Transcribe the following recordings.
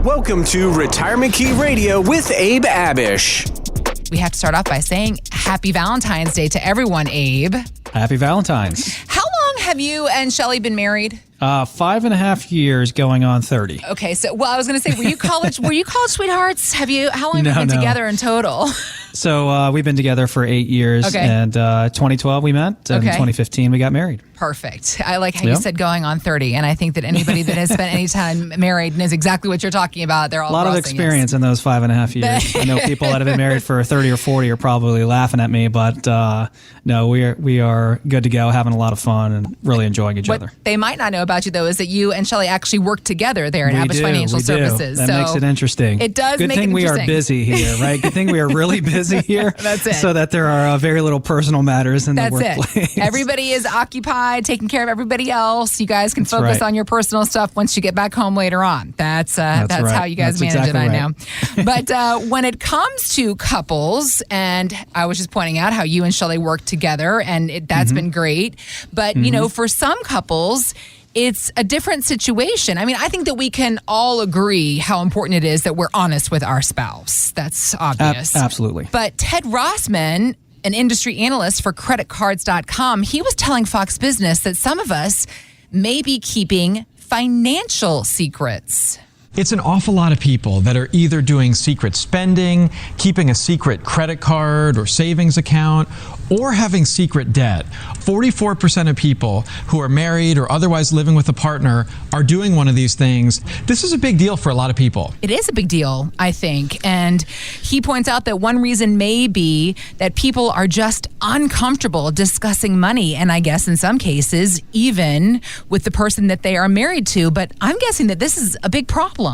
Welcome to Retirement Key Radio with Abe Abish. We have to start off by saying Happy Valentine's Day to everyone, Abe. Happy Valentine's. How long have you and Shelly been married? 5.5 years going on 30. Okay, so I was going to say, were you college sweethearts? How long have you been together in total? So we've been together for 8 years, and 2012 we met, and 2015 we got married. Perfect. I like how you said going on 30, and I think that anybody that has spent any time married knows exactly what you're talking about. They're all a lot of experience in those 5.5 years. I know people that have been married for 30 or 40 are probably laughing at me, but no, we are good to go, having a lot of fun and really enjoying each other. They might not know about you, though, is that you and Shelly actually work together there at Abish Financial Services. That makes it interesting. It does make it interesting. Good thing we are busy here, right? Good thing we are really busy here. That's it. So that there are very little personal matters in the workplace. That's it. Everybody is occupied, taking care of everybody else. You guys can focus on your personal stuff once you get back home later on. That's right. How you guys manage it, I know. But when it comes to couples, and I was just pointing out how you and Shelly work together, and that's been great. But, you know, for some couples, it's a different situation. I mean, I think that we can all agree how important it is that we're honest with our spouse. That's obvious. Absolutely. But Ted Rossman, an industry analyst for creditcards.com, he was telling Fox Business that some of us may be keeping financial secrets. It's an awful lot of people that are either doing secret spending, keeping a secret credit card or savings account, or having secret debt. 44% of people who are married or otherwise living with a partner are doing one of these things. This is a big deal for a lot of people. It is a big deal, I think. And he points out that one reason may be that people are just uncomfortable discussing money, and I guess in some cases, even with the person that they are married to. But I'm guessing that this is a big problem.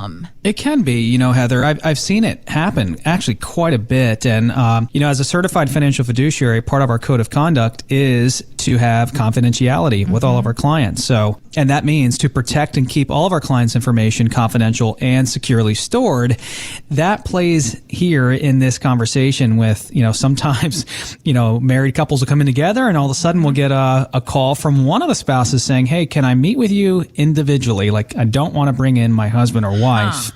It can be, you know, Heather. I've seen it happen actually quite a bit. And, you know, as a certified financial fiduciary, part of our code of conduct is to have confidentiality with all of our clients. So, and that means to protect and keep all of our clients' information confidential and securely stored. That plays here in this conversation with, you know, sometimes, you know, married couples will come in together and all of a sudden we'll get a call from one of the spouses saying, hey, can I meet with you individually? Like, I don't want to bring in my husband or wife.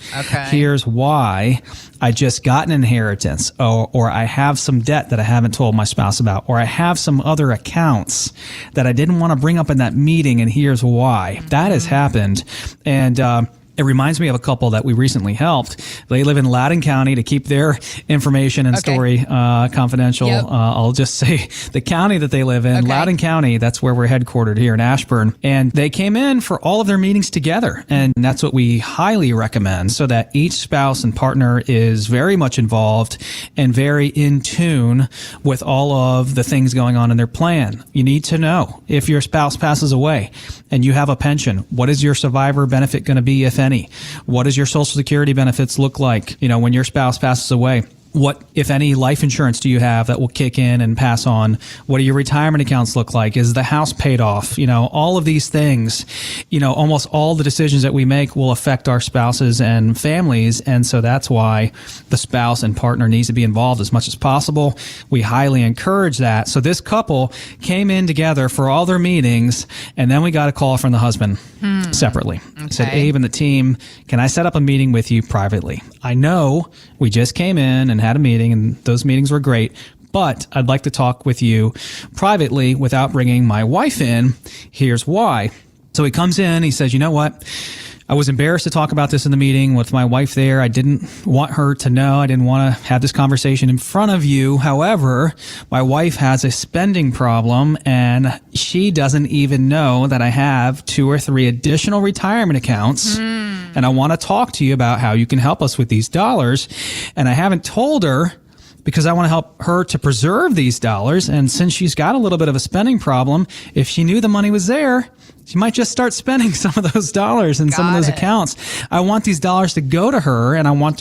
Here's why. I just got an inheritance, or I have some debt that I haven't told my spouse about, or I have some other accounts that I didn't want to bring up in that meeting, and here's why. That has happened. And it reminds me of a couple that we recently helped. They live in Loudoun County. To keep their information and story confidential, I'll just say the county that they live in, Loudoun County, that's where we're headquartered here in Ashburn. And they came in for all of their meetings together. And that's what we highly recommend, so that each spouse and partner is very much involved and very in tune with all of the things going on in their plan. You need to know if your spouse passes away and you have a pension, what is your survivor benefit going to be, if any? What does your Social Security benefits look like, you know, when your spouse passes away? What, if any, life insurance do you have that will kick in and pass on? What do your retirement accounts look like? Is the house paid off? You know, all of these things, you know, almost all the decisions that we make will affect our spouses and families. And so that's why the spouse and partner needs to be involved as much as possible. We highly encourage that. So this couple came in together for all their meetings, and then we got a call from the husband separately. Said, Abe and the team, can I set up a meeting with you privately? I know we just came in and had a meeting, and those meetings were great, but I'd like to talk with you privately without bringing my wife in. Here's why. So he comes in, he says, you know what? I was embarrassed to talk about this in the meeting with my wife there. I didn't want her to know. I didn't want to have this conversation in front of you. However, my wife has a spending problem, and she doesn't even know that I have 2 or 3 additional retirement accounts. And I want to talk to you about how you can help us with these dollars. And I haven't told her because I want to help her to preserve these dollars. And since she's got a little bit of a spending problem, if she knew the money was there, she might just start spending some of those dollars in some of those accounts. I want these dollars to go to her, and I want,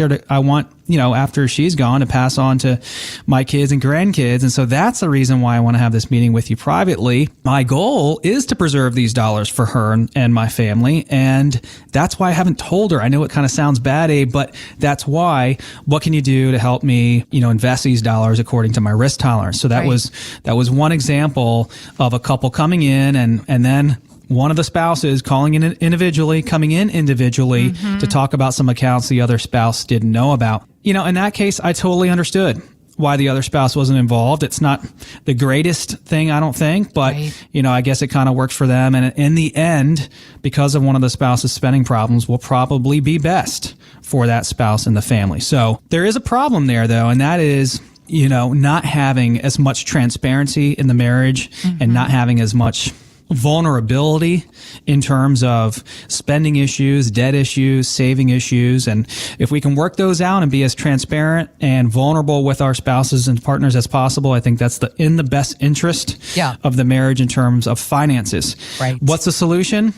you know, after she's gone, to pass on to my kids and grandkids. And so that's the reason why I want to have this meeting with you privately. My goal is to preserve these dollars for her and my family. And that's why I haven't told her. I know it kind of sounds bad, Abe, but that's why. What can you do to help me, you know, invest these dollars according to my risk tolerance? So that was one example of a couple coming in, and then one of the spouses coming in individually to talk about some accounts the other spouse didn't know about. In that case, I totally understood why the other spouse wasn't involved. It's not the greatest thing, I don't think, but, I guess it kind of works for them. And in the end, because of one of the spouse's spending problems, will probably be best for that spouse and the family. So there is a problem there, though, and that is, not having as much transparency in the marriage and not having as much vulnerability in terms of spending issues, debt issues, saving issues. And if we can work those out and be as transparent and vulnerable with our spouses and partners as possible, I think that's in the best interest of the marriage in terms of finances. Right. What's the solution?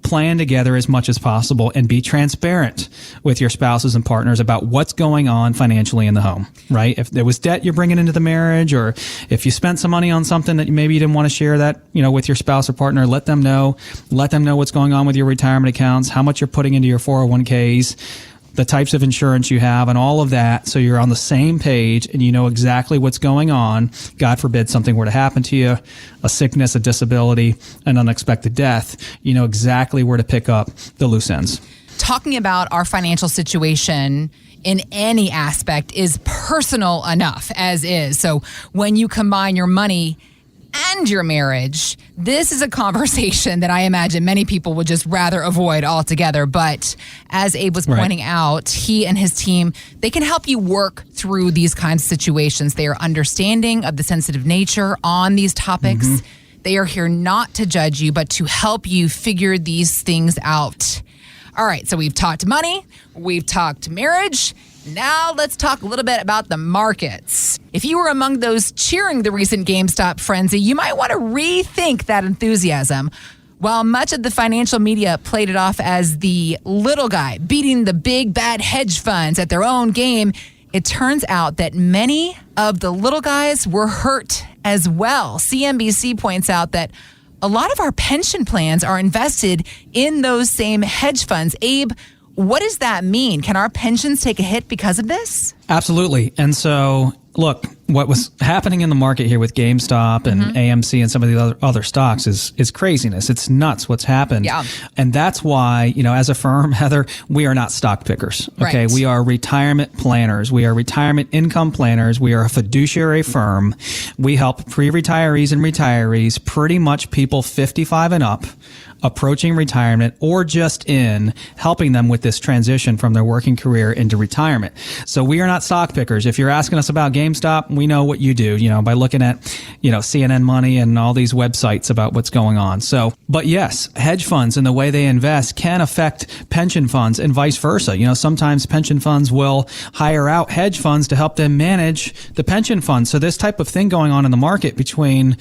Plan together as much as possible and be transparent with your spouses and partners about what's going on financially in the home, right? If there was debt you're bringing into the marriage, or if you spent some money on something that maybe you didn't want to share that, with your spouse or partner, let them know what's going on with your retirement accounts, how much you're putting into your 401ks, the types of insurance you have, and all of that, so you're on the same page and you know exactly what's going on. God forbid something were to happen to you, a sickness, a disability, an unexpected death, you know exactly where to pick up the loose ends. Talking about our financial situation in any aspect is personal enough as is. So when you combine your money and your marriage, this is a conversation that I imagine many people would just rather avoid altogether. But as Abe was pointing out, he and his team, they can help you work through these kinds of situations. They are understanding of the sensitive nature on these topics. They are here not to judge you, but to help you figure these things out. All right, so we've talked money, we've talked marriage. Now let's talk a little bit about the markets. If you were among those cheering the recent GameStop frenzy, you might want to rethink that enthusiasm. While much of the financial media played it off as the little guy beating the big bad hedge funds at their own game, it turns out that many of the little guys were hurt as well. CNBC points out that a lot of our pension plans are invested in those same hedge funds. Abe, what does that mean? Can our pensions take a hit because of this? Absolutely. And so, look, what was happening in the market here with GameStop and AMC and some of the other stocks is craziness. It's nuts what's happened. Yeah. And that's why, as a firm, Heather, we are not stock pickers. Okay. Right. We are retirement planners. We are retirement income planners. We are a fiduciary firm. We help pre-retirees and retirees, pretty much people 55 and up, approaching retirement or just in, helping them with this transition from their working career into retirement. So we are not stock pickers. If you're asking us about GameStop, we know what you do, by looking at, CNN Money and all these websites about what's going on. So, but yes, hedge funds and the way they invest can affect pension funds and vice versa. Sometimes pension funds will hire out hedge funds to help them manage the pension funds. So this type of thing going on in the market between,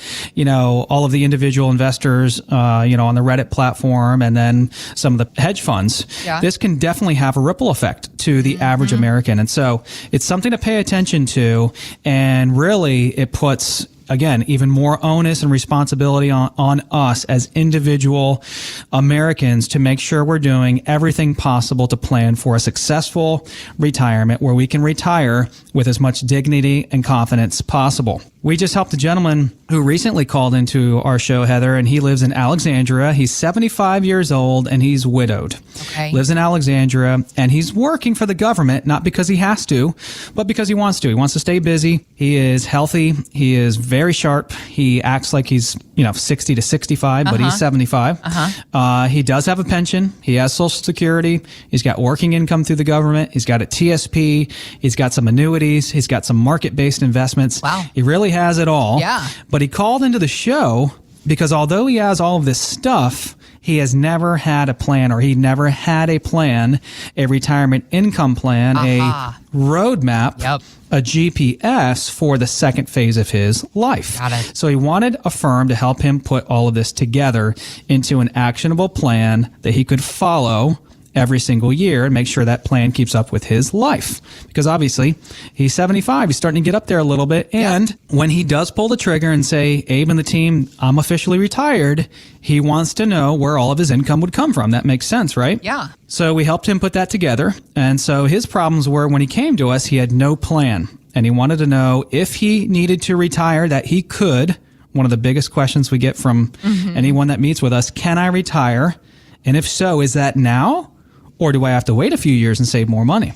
all of the individual investors, on the Reddit platform and then some of the hedge funds, this can definitely have a ripple effect to the average American. And so it's something to pay attention to. And really it puts, again, even more onus and responsibility on us as individual Americans to make sure we're doing everything possible to plan for a successful retirement where we can retire with as much dignity and confidence possible. We just helped a gentleman who recently called into our show, Heather, and he lives in Alexandria. He's 75 years old and he's widowed. Okay. Lives in Alexandria and he's working for the government, not because he has to, but because he wants to. He wants to stay busy. He is healthy. He is very sharp. He acts like he's, 60 to 65, but he's 75. He does have a pension. He has Social Security. He's got working income through the government. He's got a TSP. He's got some annuities. He's got some market-based investments. Wow. He really has it all. Yeah. But he called into the show because although he has all of this stuff, he has never had a plan, or he never had a plan, a retirement income plan, a roadmap, a GPS for the second phase of his life. Got it. So he wanted a firm to help him put all of this together into an actionable plan that he could follow every single year and make sure that plan keeps up with his life. Because obviously, he's 75. He's starting to get up there a little bit. And when he does pull the trigger and say, Abe and the team, I'm officially retired, he wants to know where all of his income would come from. That makes sense, right? Yeah. So we helped him put that together. And so his problems were when he came to us, he had no plan. And he wanted to know if he needed to retire, that he could, one of the biggest questions we get from anyone that meets with us. Can I retire? And if so, is that now? Or do I have to wait a few years and save more money?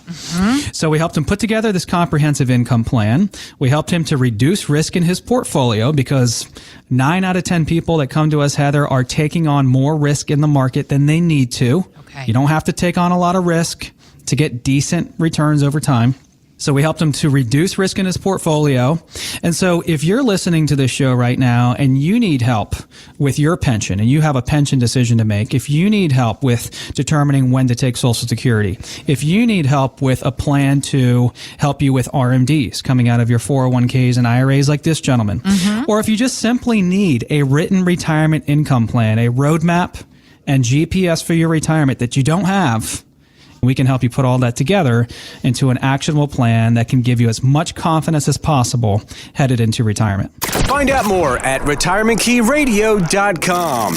So we helped him put together this comprehensive income plan. We helped him to reduce risk in his portfolio because 9 out of 10 people that come to us, Heather, are taking on more risk in the market than they need to. Okay. You don't have to take on a lot of risk to get decent returns over time. So we helped him to reduce risk in his portfolio. And so if you're listening to this show right now and you need help with your pension and you have a pension decision to make, if you need help with determining when to take Social Security, if you need help with a plan to help you with RMDs coming out of your 401ks and IRAs like this gentleman, or if you just simply need a written retirement income plan, a roadmap and GPS for your retirement that you don't have, we can help you put all that together into an actionable plan that can give you as much confidence as possible headed into retirement. Find out more at retirementkeyradio.com.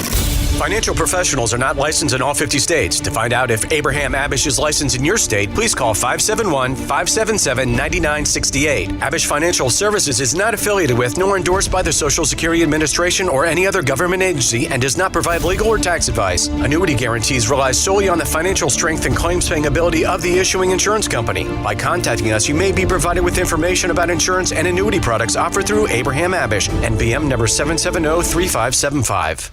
Financial professionals are not licensed in all 50 states. To find out if Abraham Abish is licensed in your state, please call 571-577-9968. Abish Financial Services is not affiliated with nor endorsed by the Social Security Administration or any other government agency and does not provide legal or tax advice. Annuity guarantees rely solely on the financial strength and claims paying ability of the issuing insurance company. By contacting us, you may be provided with information about insurance and annuity products offered through Abraham Abish, NPM number 770-3575.